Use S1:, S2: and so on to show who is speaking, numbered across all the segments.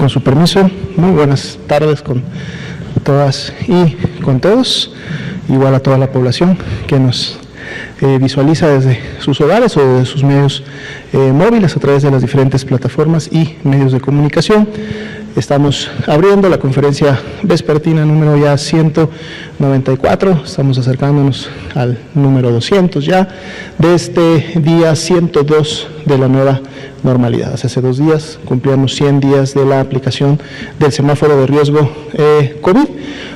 S1: Con su permiso, muy buenas tardes con todas y con todos, igual a toda la población que nos visualiza desde sus hogares o desde sus medios móviles a través de las diferentes plataformas y medios de comunicación. Estamos abriendo la conferencia vespertina número ya 194, estamos acercándonos al número 200 ya, de este día 102 de la nueva normalidad. Hace 2 días cumplíamos 100 días de la aplicación del semáforo de riesgo COVID,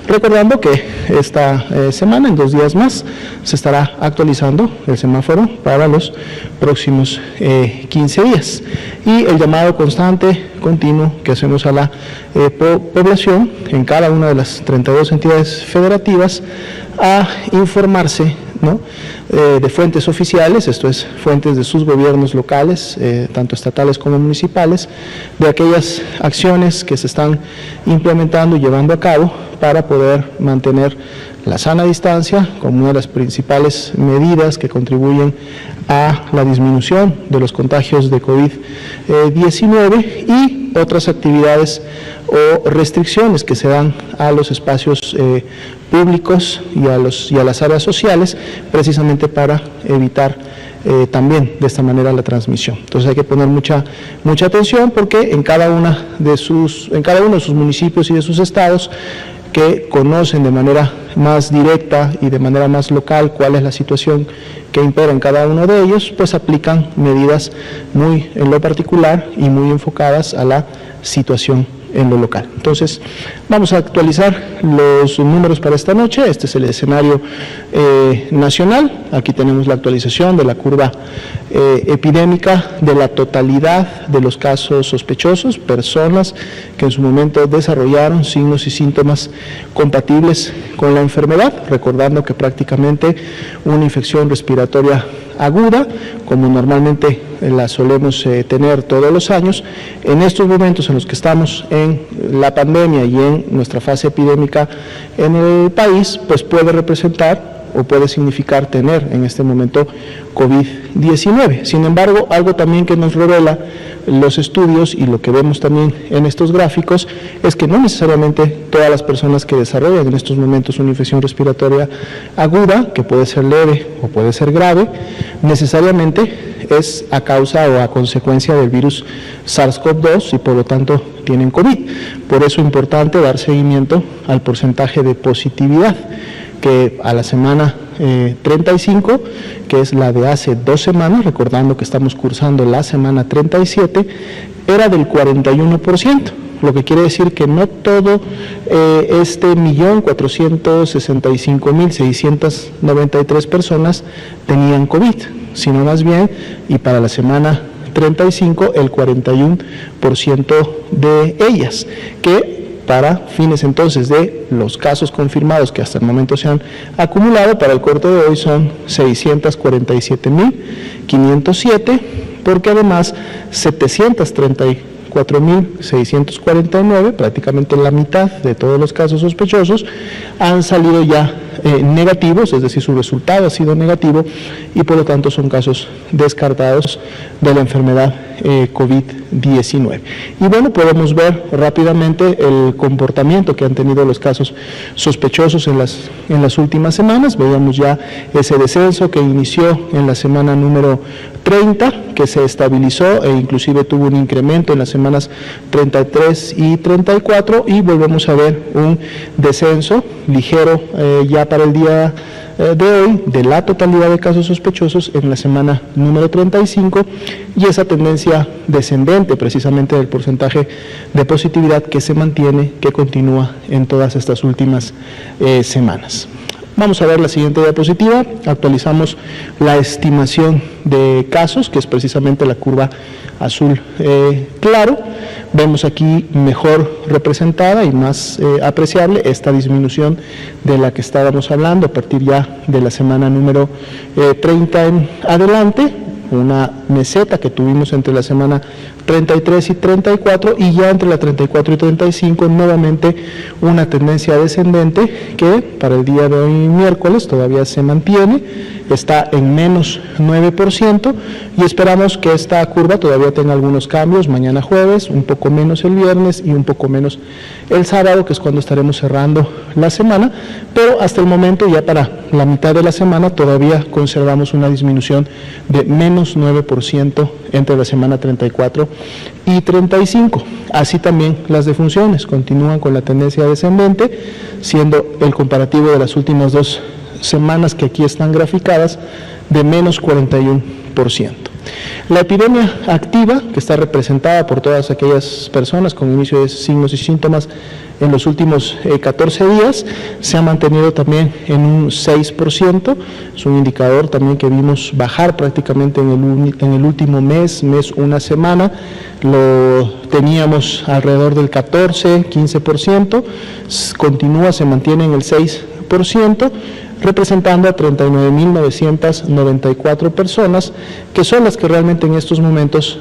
S1: recordando que esta semana, en 2 días más, se estará actualizando el semáforo para los próximos 15 días. Y el llamado constante, continuo, que hacemos a la población en cada una de las 32 entidades federativas a informarse, ¿no?, de fuentes oficiales, esto es, fuentes de sus gobiernos locales, tanto estatales como municipales, de aquellas acciones que se están implementando y llevando a cabo para poder mantener la sana distancia como una de las principales medidas que contribuyen a la disminución de los contagios de COVID-19 y otras actividades o restricciones que se dan a los espacios públicos y a las áreas sociales, precisamente para evitar también de esta manera la transmisión. Entonces hay que poner mucha atención, porque en cada uno de sus municipios y de sus estados, que conocen de manera más directa y de manera más local cuál es la situación que impera en cada uno de ellos, pues aplican medidas muy en lo particular y muy enfocadas a la situación en lo local. Entonces, vamos a actualizar los números para esta noche. Este es el escenario nacional. Aquí tenemos la actualización de la curva epidémica de la totalidad de los casos sospechosos, personas que en su momento desarrollaron signos y síntomas compatibles con la enfermedad, recordando que prácticamente una infección respiratoria aguda, como normalmente la solemos tener todos los años, en estos momentos en los que estamos en la pandemia y en nuestra fase epidémica en el país, pues puede representar o puede significar tener en este momento COVID-19. Sin embargo, algo también que nos revela los estudios y lo que vemos también en estos gráficos es que no necesariamente todas las personas que desarrollan en estos momentos una infección respiratoria aguda, que puede ser leve o puede ser grave, necesariamente es a causa o a consecuencia del virus SARS-CoV-2 y por lo tanto tienen COVID. Por eso es importante dar seguimiento al porcentaje de positividad, que a la semana 35, que es la de hace 2 semanas, recordando que estamos cursando la semana 37, era del 41%, lo que quiere decir que no todo este 1.465.693 personas tenían COVID, sino más bien, y para la semana 35, el 41% de ellas, que para fines entonces de los casos confirmados que hasta el momento se han acumulado, para el corte de hoy son 647.507, porque además 734.649, prácticamente la mitad de todos los casos sospechosos, han salido ya negativos, es decir, su resultado ha sido negativo y por lo tanto son casos descartados de la enfermedad COVID-19. Y bueno, podemos ver rápidamente el comportamiento que han tenido los casos sospechosos en las últimas semanas. Veíamos ya ese descenso que inició en la semana número 30, que se estabilizó e inclusive tuvo un incremento en las semanas 33 y 34, y volvemos a ver un descenso ligero ya para el día de hoy de la totalidad de casos sospechosos en la semana número 35, y esa tendencia descendente precisamente del porcentaje de positividad que se mantiene, que continúa en todas estas últimas semanas. Vamos a ver la siguiente diapositiva. Actualizamos la estimación de casos, que es precisamente la curva azul claro. Vemos aquí mejor representada y más apreciable esta disminución de la que estábamos hablando a partir ya de la semana número 30 en adelante, una meseta que tuvimos entre la semana 33 y 34, y ya entre la 34 y 35 nuevamente una tendencia descendente que para el día de hoy miércoles todavía se mantiene, está en menos 9%, y esperamos que esta curva todavía tenga algunos cambios mañana jueves, un poco menos el viernes y un poco menos el sábado, que es cuando estaremos cerrando la semana, pero hasta el momento, ya para la mitad de la semana, todavía conservamos una disminución de menos 9% entre la semana 34 y 35. Así también las defunciones continúan con la tendencia descendente, siendo el comparativo de las últimas 2 semanas que aquí están graficadas de menos 41%. La epidemia activa, que está representada por todas aquellas personas con inicio de signos y síntomas en los últimos 14 días, se ha mantenido también en un 6%, es un indicador también que vimos bajar prácticamente en el último mes, una semana, lo teníamos alrededor del 14-15%, continúa, se mantiene en el 6%, representando a 39.994 personas, que son las que realmente en estos momentos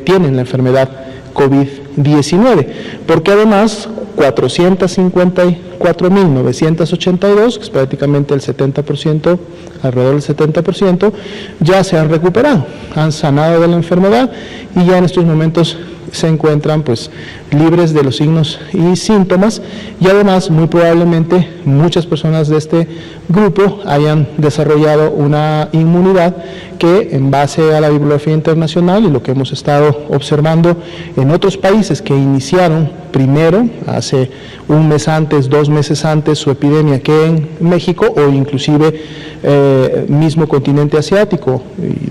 S1: tienen la enfermedad COVID-19, porque además 454.982, que es prácticamente el 70%, alrededor del 70%, ya se han recuperado, han sanado de la enfermedad y ya en estos momentos se encuentran pues libres de los signos y síntomas, y además muy probablemente muchas personas de este grupo hayan desarrollado una inmunidad que, en base a la bibliografía internacional y lo que hemos estado observando en otros países que iniciaron primero, hace un mes antes, 2 meses antes, su epidemia que en México, o inclusive mismo continente asiático,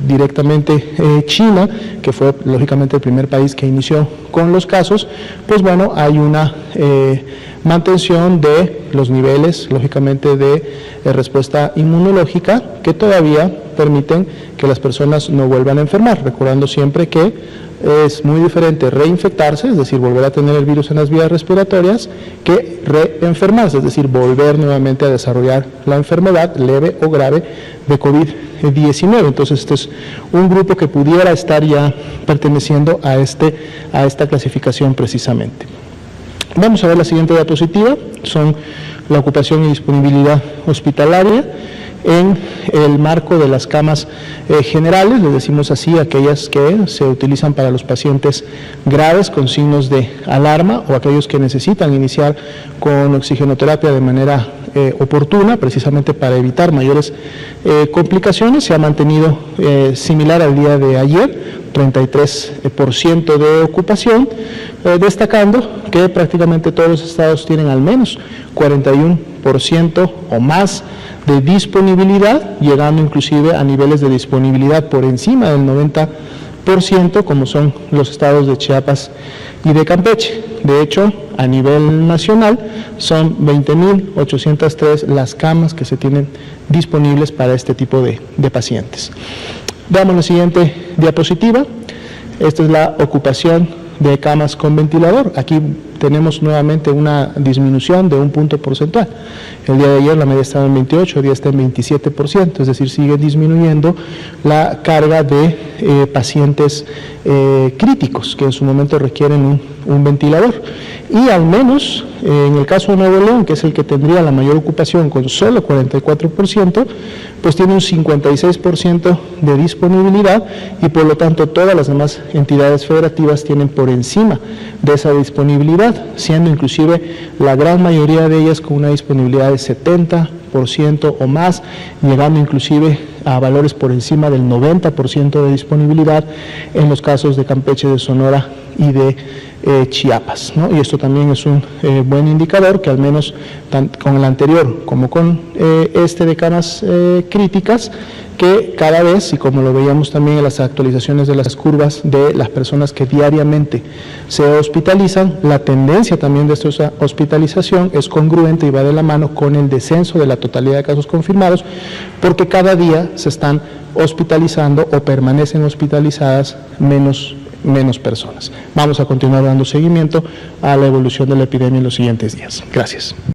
S1: directamente China, que fue lógicamente el primer país que inició con los casos, pues bueno, hay una mantención de los niveles, lógicamente, de respuesta inmunológica que todavía permiten que las personas no vuelvan a enfermar, recordando siempre que es muy diferente reinfectarse, es decir, volver a tener el virus en las vías respiratorias, que reenfermarse, es decir, volver nuevamente a desarrollar la enfermedad leve o grave de COVID-19. Entonces, este es un grupo que pudiera estar ya perteneciendo a esta clasificación precisamente. Vamos a ver la siguiente diapositiva, son la ocupación y disponibilidad hospitalaria en el marco de las camas generales, les decimos así, aquellas que se utilizan para los pacientes graves con signos de alarma o aquellos que necesitan iniciar con oxigenoterapia de manera oportuna, precisamente para evitar mayores complicaciones. Se ha mantenido similar al día de ayer, 33% de ocupación, destacando que prácticamente todos los estados tienen al menos 41% o más de disponibilidad, llegando inclusive a niveles de disponibilidad por encima del 90%, como son los estados de Chiapas y de Campeche. De hecho, a nivel nacional son 20.803 las camas que se tienen disponibles para este tipo de pacientes. Veamos la siguiente diapositiva. Esta es la ocupación de camas con ventilador. Aquí tenemos nuevamente una disminución de un punto porcentual. El día de ayer la media estaba en 28, hoy día está en 27%, es decir, sigue disminuyendo la carga de pacientes críticos que en su momento requieren un ventilador. Y al menos en el caso de Nuevo León, que es el que tendría la mayor ocupación con solo 44%, pues tiene un 56% de disponibilidad, y por lo tanto todas las demás entidades federativas tienen por encima de esa disponibilidad, siendo inclusive la gran mayoría de ellas con una disponibilidad de 70% o más, llegando inclusive a valores por encima del 90% de disponibilidad en los casos de Campeche, de Sonora y de Chiapas, ¿no? Y esto también es un buen indicador que, al menos con el anterior como con este de camas críticas, que cada vez, y como lo veíamos también en las actualizaciones de las curvas de las personas que diariamente se hospitalizan, la tendencia también de esta hospitalización es congruente y va de la mano con el descenso de la totalidad de casos confirmados, porque cada día se están hospitalizando o permanecen hospitalizadas menos personas. Vamos a continuar dando seguimiento a la evolución de la epidemia en los siguientes días. Gracias.